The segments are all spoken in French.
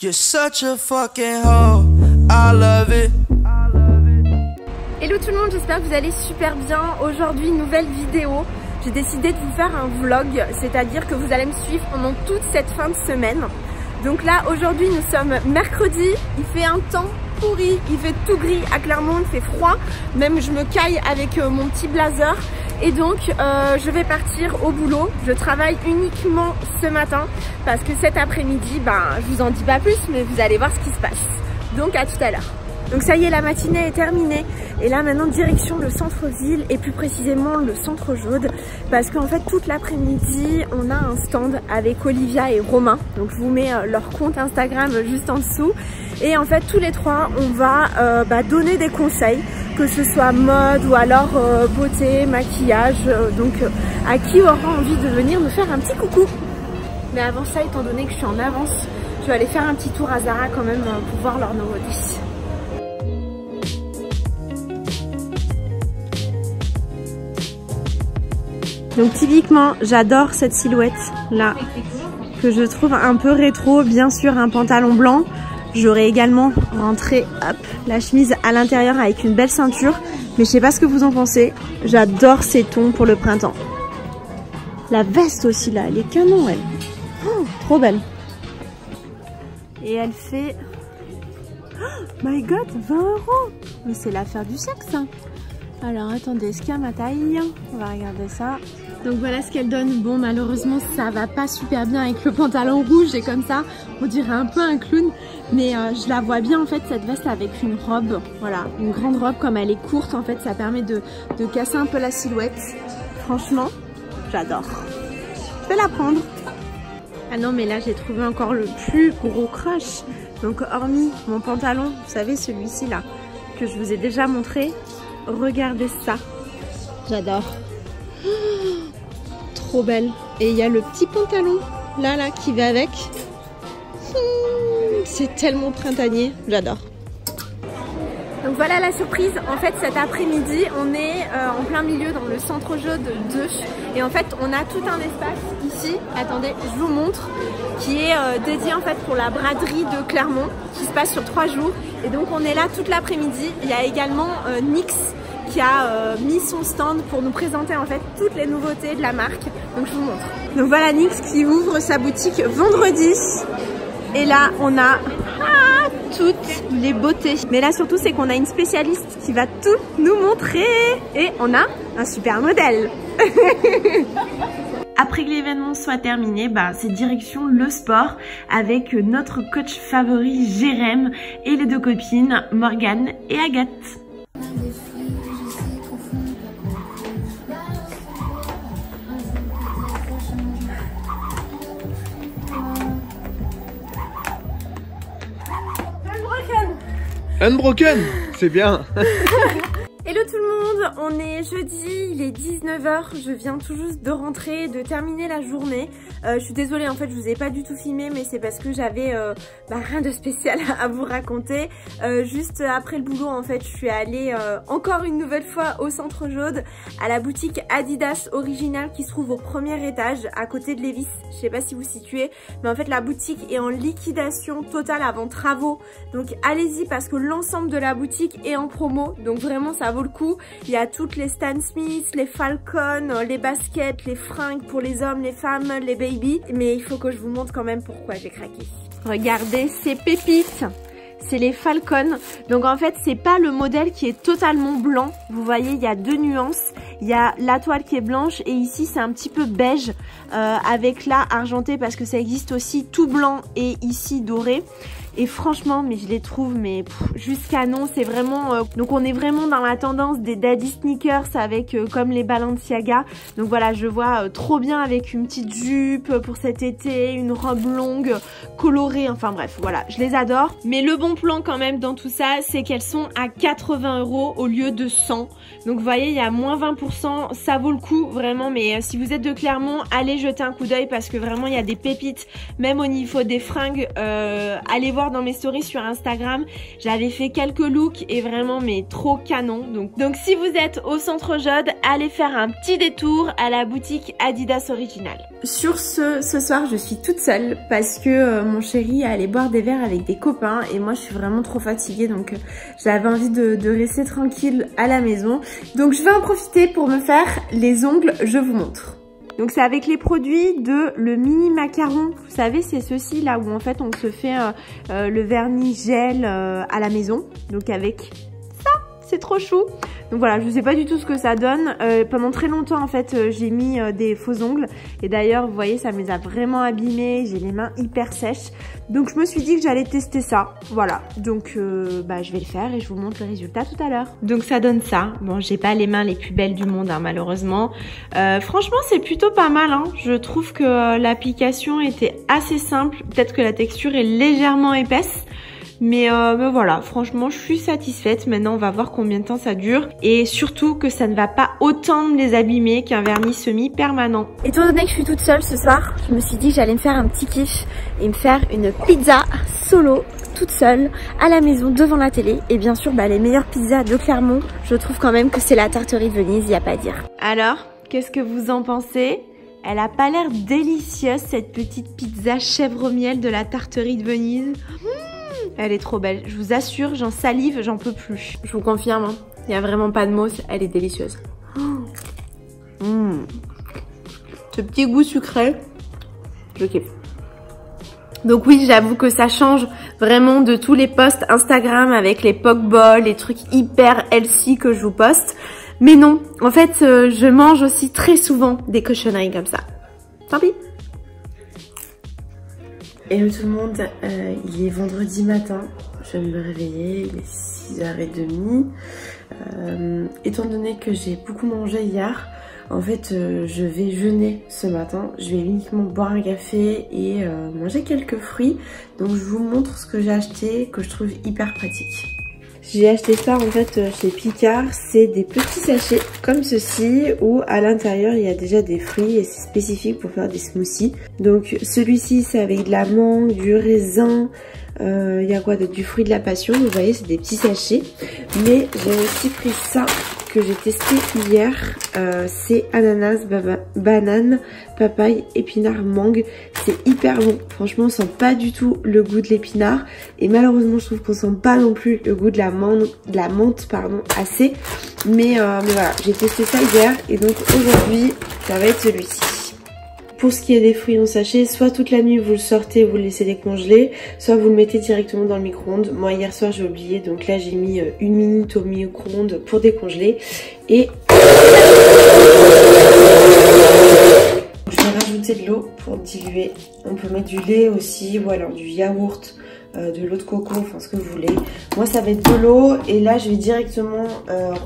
You're such a fucking hoe, I love it. Hello tout le monde, j'espère que vous allez super bien. Aujourd'hui, nouvelle vidéo. J'ai décidé de vous faire un vlog, c'est-à-dire que vous allez me suivre pendant toute cette fin de semaine. Donc là, aujourd'hui, nous sommes mercredi, il fait un temps pourri, il fait tout gris à Clermont, il fait froid. Même je me caille avec mon petit blazer. Et donc, je vais partir au boulot. Je travaille uniquement ce matin parce que cet après-midi, je vous en dis pas plus, mais vous allez voir ce qui se passe. Donc à tout à l'heure. Donc ça y est, la matinée est terminée et là maintenant direction le centre-ville et plus précisément le centre Jaude parce qu'en fait toute l'après-midi on a un stand avec Olivia et Romain. Donc je vous mets leur compte Instagram juste en dessous et en fait tous les trois on va donner des conseils, que ce soit mode ou alors beauté, maquillage, donc à qui aura envie de venir me faire un petit coucou. Mais avant ça, étant donné que je suis en avance, je vais aller faire un petit tour à Zara quand même pour voir leurs nouveautés. Donc typiquement, j'adore cette silhouette là, que je trouve un peu rétro. Bien sûr, un pantalon blanc. J'aurais également rentré la chemise à l'intérieur avec une belle ceinture. Mais je sais pas ce que vous en pensez. J'adore ces tons pour le printemps. La veste aussi là, elle est canon elle. Oh, trop belle. Et elle fait... Oh my god, 20 €. Mais c'est l'affaire du sexe hein. Alors attendez, est-ce qu'il y a ma taille? On va regarder ça. Donc voilà ce qu'elle donne. Bon, malheureusement ça va pas super bien avec le pantalon rouge et comme ça on dirait un peu un clown. Mais je la vois bien en fait cette veste avec une robe. Voilà, une grande robe comme elle est courte en fait, ça permet de casser un peu la silhouette. Franchement, j'adore. Je vais la prendre. Ah non mais là j'ai trouvé encore le plus gros crush. Donc hormis mon pantalon, vous savez celui-ci là que je vous ai déjà montré. Regardez ça, j'adore. Oh, trop belle. Et il y a le petit pantalon là qui va avec. C'est tellement printanier, j'adore. Donc voilà la surprise. En fait cet après-midi on est en plein milieu dans le centre Jaude 2 et en fait on a tout un espace ici, attendez je vous montre, qui est dédié en fait pour la braderie de Clermont qui se passe sur 3 jours et donc on est là toute l'après-midi. Il y a également NYX qui a mis son stand pour nous présenter en fait toutes les nouveautés de la marque, donc je vous montre. Donc voilà NYX qui ouvre sa boutique vendredi et là on a toutes les beautés. Mais là surtout c'est qu'on a une spécialiste qui va tout nous montrer et on a un super modèle. Après que l'événement soit terminé, c'est direction le sport avec notre coach favori Jérém et les deux copines Morgane et Agathe. Unbroken, c'est bien. Hello tout le monde, on est jeudi, il est 19 h, je viens tout juste de rentrer, de terminer la journée. Je suis désolée en fait je vous ai pas du tout filmé mais c'est parce que j'avais rien de spécial à vous raconter. Juste après le boulot en fait je suis allée encore une nouvelle fois au centre Jaude à la boutique Adidas Original qui se trouve au premier étage à côté de Levi's. Je sais pas si vous situez mais en fait la boutique est en liquidation totale avant travaux. Donc allez-y parce que l'ensemble de la boutique est en promo donc vraiment ça vaut le coup. Il y a toutes les Stan Smith, les Falcon, les baskets, les fringues pour les hommes, les femmes, les baby. Mais il faut que je vous montre quand même pourquoi j'ai craqué. Regardez ces pépites. C'est les Falcon. Donc en fait c'est pas le modèle qui est totalement blanc. Vous voyez il y a deux nuances. Il y a la toile qui est blanche et ici c'est un petit peu beige avec là argenté parce que ça existe aussi tout blanc et ici doré. Et franchement, mais je les trouve juste canon. C'est vraiment donc on est vraiment dans la tendance des daddy sneakers avec comme les Balenciaga. Donc voilà, je vois trop bien avec une petite jupe pour cet été, une robe longue colorée. Enfin bref, voilà, je les adore. Mais le bon plan quand même dans tout ça, c'est qu'elles sont à 80 € au lieu de 100. Donc vous voyez, il y a moins 20%. Ça vaut le coup vraiment. Mais si vous êtes de Clermont, allez jeter un coup d'œil parce que vraiment il y a des pépites. Même au niveau des fringues, allez voir voir dans mes stories sur Instagram, j'avais fait quelques looks et vraiment mais trop canon. Donc si vous êtes au centre Jode, allez faire un petit détour à la boutique Adidas Original. Sur ce soir je suis toute seule parce que mon chéri est allé boire des verres avec des copains et moi je suis vraiment trop fatiguée, donc j'avais envie de rester tranquille à la maison. Donc je vais en profiter pour me faire les ongles, je vous montre. Donc c'est avec les produits de le mini macaron, vous savez c'est ceci là où en fait on se fait le vernis gel à la maison, donc avec ça, c'est trop chou. Donc voilà, je sais pas du tout ce que ça donne. Pendant très longtemps en fait j'ai mis des faux ongles et d'ailleurs vous voyez ça me les a vraiment abîmés, j'ai les mains hyper sèches. Donc je me suis dit que j'allais tester ça, voilà. Donc je vais le faire et je vous montre le résultat tout à l'heure. Donc ça donne ça. Bon, j'ai pas les mains les plus belles du monde hein, malheureusement. Franchement c'est plutôt pas mal hein. Je trouve que l'application était assez simple, peut-être que la texture est légèrement épaisse. Mais voilà, franchement, je suis satisfaite. Maintenant, on va voir combien de temps ça dure. Et surtout que ça ne va pas autant me les abîmer qu'un vernis semi-permanent. Étant donné que je suis toute seule ce soir, je me suis dit que j'allais me faire un petit kiff et me faire une pizza solo, toute seule, à la maison, devant la télé. Et bien sûr, les meilleures pizzas de Clermont, je trouve quand même que c'est la Tarterie de Venise, il n'y a pas à dire. Alors, qu'est-ce que vous en pensez ? Elle a pas l'air délicieuse, cette petite pizza chèvre au miel de la Tarterie de Venise. Elle est trop belle, je vous assure, j'en salive, j'en peux plus. Je vous confirme, hein, il n'y a vraiment pas de mots, elle est délicieuse. Ce petit goût sucré, je kiffe. Donc oui, j'avoue que ça change vraiment de tous les posts Instagram avec les pokeballs, les trucs hyper healthy que je vous poste. Mais non, en fait, je mange aussi très souvent des cochonneries comme ça. Tant pis. Hello tout le monde, il est vendredi matin, je viens de me réveiller, il est 6h30. Étant donné que j'ai beaucoup mangé hier, en fait je vais jeûner ce matin, je vais uniquement boire un café et manger quelques fruits. Donc je vous montre ce que j'ai acheté, que je trouve hyper pratique. J'ai acheté ça en fait chez Picard, c'est des petits sachets comme ceci où à l'intérieur il y a déjà des fruits et c'est spécifique pour faire des smoothies. Donc celui-ci c'est avec de la mangue, du raisin, il y a quoi d'autre, du fruit de la passion, vous voyez c'est des petits sachets. Mais j'ai aussi pris ça que j'ai testé hier, c'est ananas, banane, papaye, épinard, mangue. C'est hyper bon, franchement on sent pas du tout le goût de l'épinard et malheureusement je trouve qu'on sent pas non plus le goût de la menthe assez. Mais voilà, j'ai testé ça hier et donc aujourd'hui ça va être celui-ci. Pour ce qui est des fruits en sachet, soit toute la nuit vous le sortez, vous le laissez décongeler, soit vous le mettez directement dans le micro-ondes. Moi hier soir j'ai oublié, donc là j'ai mis 1 minute au micro-ondes pour décongeler. Et je vais rajouter de l'eau pour diluer. On peut mettre du lait aussi ou alors du yaourt, de l'eau de coco, enfin ce que vous voulez. Moi ça va être de l'eau et là je vais directement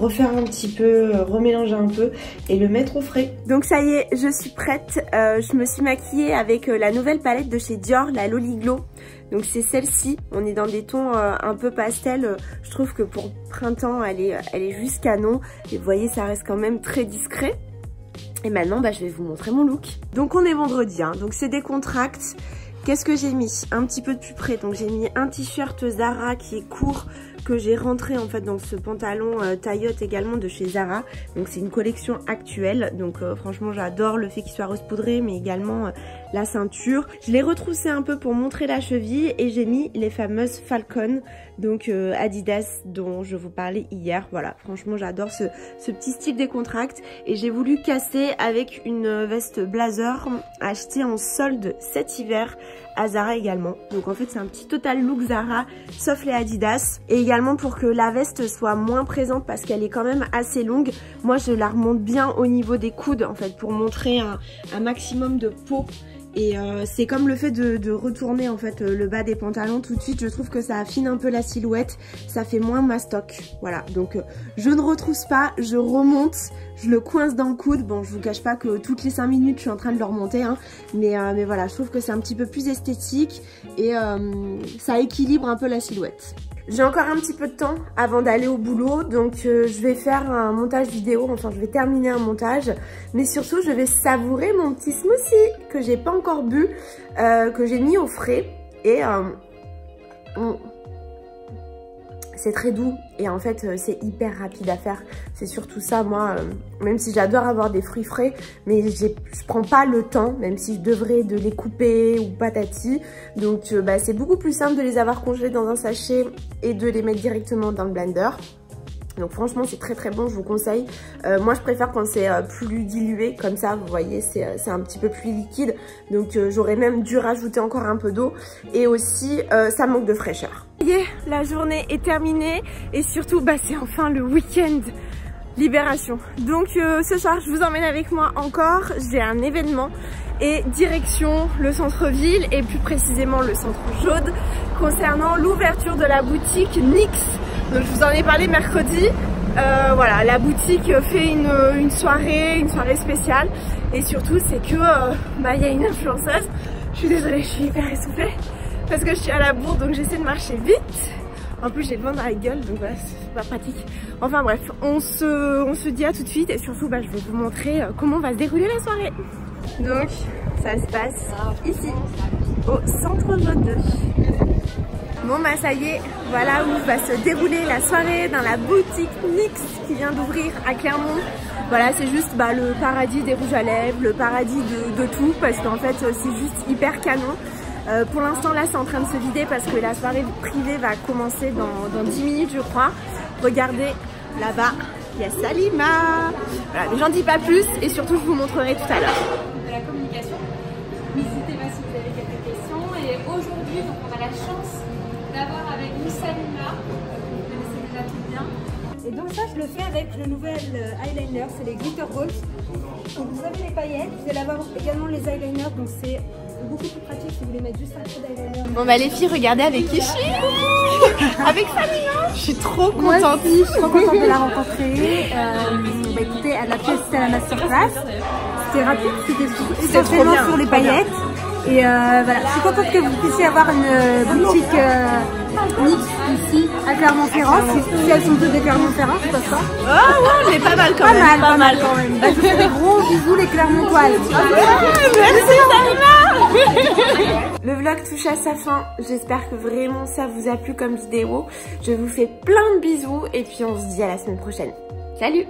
refaire un petit peu, remélanger un peu et le mettre au frais. Donc ça y est, je suis prête. Je me suis maquillée avec la nouvelle palette de chez Dior, la Loli Glow. Donc c'est celle-ci, on est dans des tons un peu pastel. Je trouve que pour printemps elle est juste canon. Et vous voyez ça reste quand même très discret. Et maintenant je vais vous montrer mon look. Donc on est vendredi, hein, donc c'est décontracte. Qu'est-ce que j'ai mis? Un petit peu de plus près. Donc j'ai mis un t-shirt Zara qui est court, que j'ai rentré en fait dans ce pantalon taillotte également de chez Zara. Donc c'est une collection actuelle. Donc franchement j'adore le fait qu'il soit rose poudré, mais également la ceinture. Je l'ai retroussé un peu pour montrer la cheville et j'ai mis les fameuses Falcon, donc Adidas dont je vous parlais hier. Voilà, franchement j'adore ce petit style décontracte et j'ai voulu casser avec une veste blazer achetée en solde cet hiver à Zara également. Donc en fait c'est un petit total look Zara sauf les Adidas, et également pour que la veste soit moins présente parce qu'elle est quand même assez longue. Moi je la remonte bien au niveau des coudes en fait pour montrer un maximum de peau. Et c'est comme le fait de retourner en fait le bas des pantalons tout de suite, je trouve que ça affine un peu la silhouette, ça fait moins mastoc. Voilà, donc je ne retrousse pas, je remonte, je le coince dans le coude. Bon, je vous cache pas que toutes les 5 minutes je suis en train de le remonter, hein, mais voilà, je trouve que c'est un petit peu plus esthétique et ça équilibre un peu la silhouette. J'ai encore un petit peu de temps avant d'aller au boulot, donc je vais faire un montage vidéo, enfin je vais terminer un montage, mais surtout je vais savourer mon petit smoothie que j'ai pas encore bu, que j'ai mis au frais, et c'est très doux et en fait c'est hyper rapide à faire. C'est surtout ça, moi, même si j'adore avoir des fruits frais, mais je prends pas le temps, même si je devrais de les couper ou patati. Donc c'est beaucoup plus simple de les avoir congelés dans un sachet et de les mettre directement dans le blender. Donc franchement c'est très très bon, je vous conseille. Moi je préfère quand c'est plus dilué, comme ça vous voyez c'est un petit peu plus liquide. Donc j'aurais même dû rajouter encore un peu d'eau. Et aussi ça manque de fraîcheur. La journée est terminée et surtout c'est enfin le week-end. Libération. Donc ce soir je vous emmène avec moi encore, j'ai un événement et direction le centre-ville et plus précisément le centre Jaude concernant l'ouverture de la boutique NYX. Donc je vous en ai parlé mercredi. Voilà, la boutique fait une soirée spéciale et surtout c'est que y a une influenceuse. Je suis désolée, je suis hyper essoufflée parce que je suis à la bourre donc j'essaie de marcher vite. En plus j'ai le vent dans la gueule donc voilà, c'est pas pratique. Enfin bref, on se dit à tout de suite et surtout je vais vous montrer comment va se dérouler la soirée. Donc ça se passe ici au centre Jaude 2. Bon ça y est, voilà où va se dérouler la soirée dans la boutique NYX qui vient d'ouvrir à Clermont. Voilà, c'est juste le paradis des rouges à lèvres, le paradis de tout parce qu'en fait c'est juste hyper canon. Pour l'instant là c'est en train de se vider parce que la soirée privée va commencer dans 10 minutes je crois. Regardez là-bas, il y a Salima. Voilà, mais j'en dis pas plus et surtout je vous montrerai tout à l'heure. De la communication, n'hésitez pas si vous avez quelques questions. Et aujourd'hui donc on a la chance d'avoir avec nous Salima, vous connaissez déjà tout bien. Et donc ça je le fais avec le nouvel eyeliner, c'est les Glitter Balls. Donc vous avez les paillettes, vous allez avoir également les eyeliners, donc c'est beaucoup plus pratique si vous voulez mettre juste un peu d'eyeliner. Bon les filles, regardez avec qui je suis. Avec Salima. Je suis trop contente. Moi aussi, je suis trop contente de la rencontrer. Écoutez, elle a testé à la masterclass. C'était rapide, c'était essentiellement sur les paillettes. Et voilà, je suis contente que vous puissiez avoir une boutique NYX ici à Clermont-Ferrand. Si elles sont toutes de Clermont-Ferrand, c'est pas ça. Ah ouais, on est pas mal quand même. Pas mal quand même. Je vous fais des gros bisous les Clermontoises. Merci Salima. Le vlog touche à sa fin. J'espère que vraiment ça vous a plu comme vidéo. Je vous fais plein de bisous et puis on se dit à la semaine prochaine. Salut!